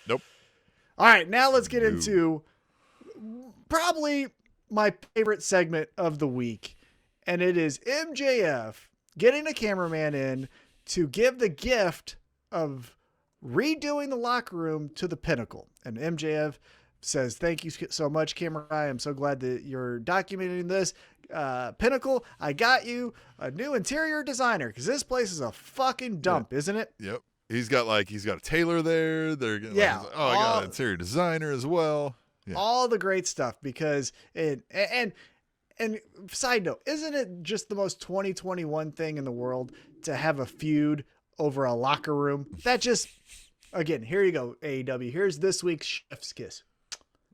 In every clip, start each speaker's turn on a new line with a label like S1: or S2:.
S1: Nope.
S2: All right, now let's get into probably my favorite segment of the week, and it is MJF getting a cameraman in to give the gift of redoing the locker room to the Pinnacle. And MJF says, "Thank you so much, camera guy. I'm so glad that you're documenting this. Pinnacle, I got you a new interior designer because this place is a fucking dump, isn't it?"
S1: Yep. He's got a tailor there. They're
S2: yeah.
S1: Like, I got an interior designer as well. Yeah.
S2: All the great stuff because and side note, isn't it just the most 2021 thing in the world to have a feud over a locker room? That just, again, here you go, AEW. Here's this week's chef's kiss.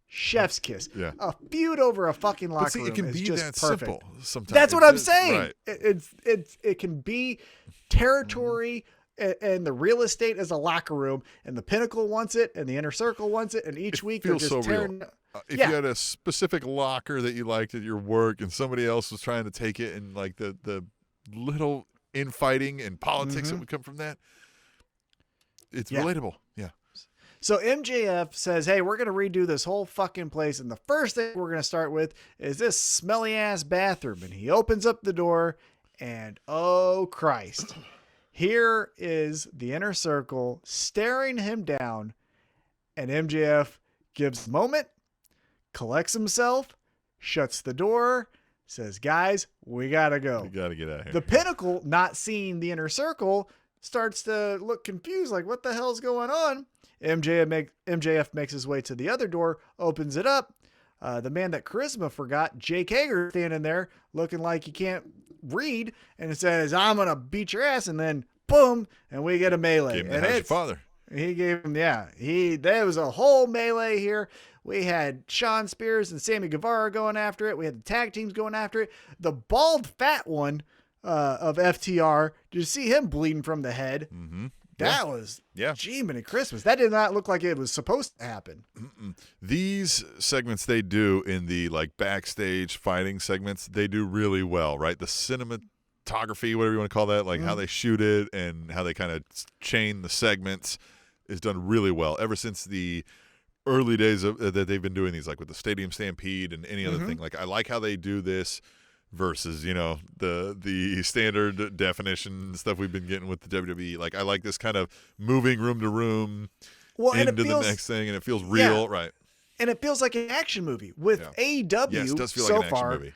S2: Chef's kiss.
S1: Yeah.
S2: A feud over a fucking locker room.
S1: It can
S2: is
S1: be
S2: just
S1: that
S2: perfect.
S1: simple sometimes.
S2: That's what I'm saying.
S1: Right.
S2: It can be territory and the real estate is a locker room, and the Pinnacle wants it, and the Inner Circle wants it, and each week they're just tearing.
S1: If you had a specific locker that you liked at your work, and somebody else was trying to take it, and like the little infighting and politics that would come from that, it's relatable. Yeah.
S2: So MJF says, "Hey, we're going to redo this whole fucking place. And the first thing we're going to start with is this smelly ass bathroom." And he opens up the door and oh Christ, here is the Inner Circle staring him down. And MJF gives a moment, collects himself, shuts the door, says, "Guys, we got to go."
S1: We got to get out of here.
S2: The Pinnacle, not seeing the Inner Circle, starts to look confused, like, what the hell's going on? MJF makes his way to the other door, opens it up. The man that Charisma forgot, Jake Hager, standing there looking like he can't read, and it says, "I'm going to beat your ass," and then boom, and we get a melee.
S1: Gave him
S2: and
S1: the How's Your Father.
S2: He gave him, there was a whole melee here. We had Shawn Spears and Sammy Guevara going after it. We had the tag teams going after it. The bald fat one of FTR, did you see him bleeding from the head?
S1: Mm-hmm.
S2: That was Jiminy Christmas. That did not look like it was supposed to happen.
S1: These segments they do in the like backstage fighting segments, they do really well, right? The cinematography, whatever you want to call that, like how they shoot it and how they kind of chain the segments is done really well. Ever since the early days of that they've been doing these, like with the Stadium Stampede and any other thing. Like I like how they do this versus, the standard definition stuff we've been getting with the WWE. Like I like this kind of moving room to room into the next thing, and it feels real, right?
S2: And it feels like an action movie with AEW.
S1: Yes, it does feel like an action movie.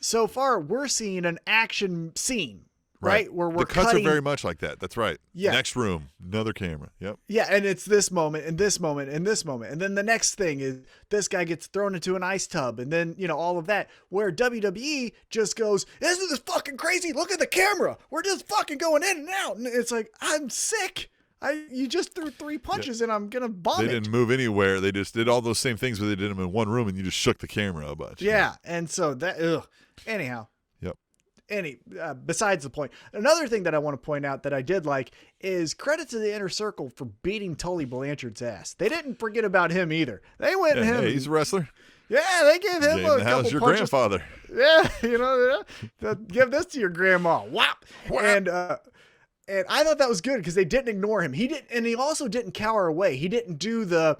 S2: So far, we're seeing an action scene, right? Where we're
S1: the cuts
S2: cutting.
S1: are very much like that. That's right.
S2: Yeah.
S1: Next room, another camera. Yep.
S2: Yeah, and it's this moment and this moment and this moment. And then the next thing is this guy gets thrown into an ice tub, and then, all of that. Where WWE just goes, "Isn't this fucking crazy? Look at the camera. We're just fucking going in and out." And it's like, I'm sick. You just threw 3 punches and I'm going to vomit.
S1: They didn't move anywhere. They just did all those same things where they did them in one room and you just shook the camera a bunch.
S2: Yeah. And so that, anyhow.
S1: Yep.
S2: Besides the point, another thing that I want to point out that I did like is credit to the Inner Circle for beating Tully Blanchard's ass. They didn't forget about him either. They went and him.
S1: Hey, he's a wrestler.
S2: Yeah, they gave him a couple
S1: how's your
S2: punches.
S1: grandfather?
S2: Yeah, give this to your grandma. Whap. And I thought that was good because they didn't ignore him. He also didn't cower away. He didn't do the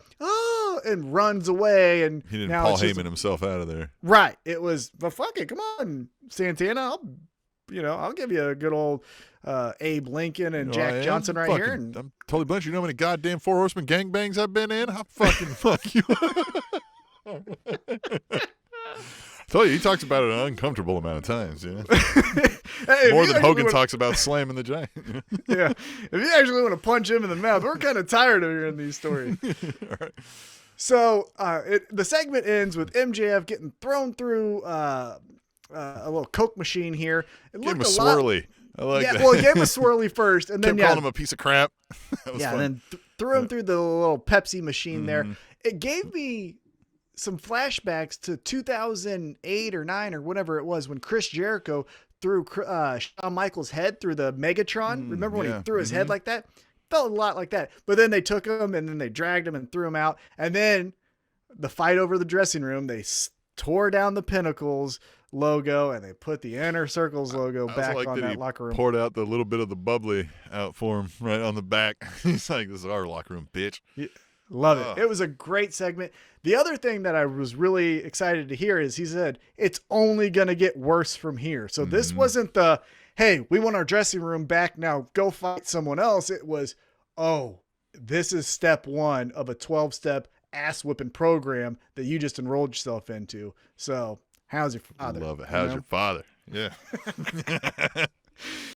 S2: and runs away, and
S1: he didn't Paul Heyman himself out of there.
S2: Right. It was, but fuck it, come on, Santana. I'll give you a good old Abe Lincoln and Jack Johnson here. And
S1: I'm totally blessed. You know how many goddamn 4 Horsemen gangbangs I've been in? I'll fucking fuck you. I told you, he talks about it an uncomfortable amount of times. Hey, more than Hogan talks about slamming the giant.
S2: Yeah. If you actually want to punch him in the mouth, we're kind of tired of hearing these stories.
S1: All right.
S2: So the segment ends with MJF getting thrown through a little Coke machine here. It
S1: Give him a swirly. I like that.
S2: Well, he gave him a swirly first, and then
S1: calling him a piece of crap.
S2: And then threw him through the little Pepsi machine there. It gave me some flashbacks to 2008 or 9 or whatever it was when Chris Jericho threw Shawn Michaels' head through the Megatron. Remember when he threw his head like that? Felt a lot like that. But then they took him and then they dragged him and threw him out. And then the fight over the dressing room, they tore down the Pinnacles logo and they put the Inner Circle's logo back on that locker room.
S1: Poured out the little bit of the bubbly out for him right on the back. He's like, "This is our locker room, bitch."
S2: Love it. It was a great segment. The other thing that I was really excited to hear is he said, it's only going to get worse from here. So this wasn't the, hey, we want our dressing room back now, go fight someone else. It was, oh, this is step one of a 12-step ass whipping program that you just enrolled yourself into. So how's your father?
S1: I love it. How's your father? Yeah.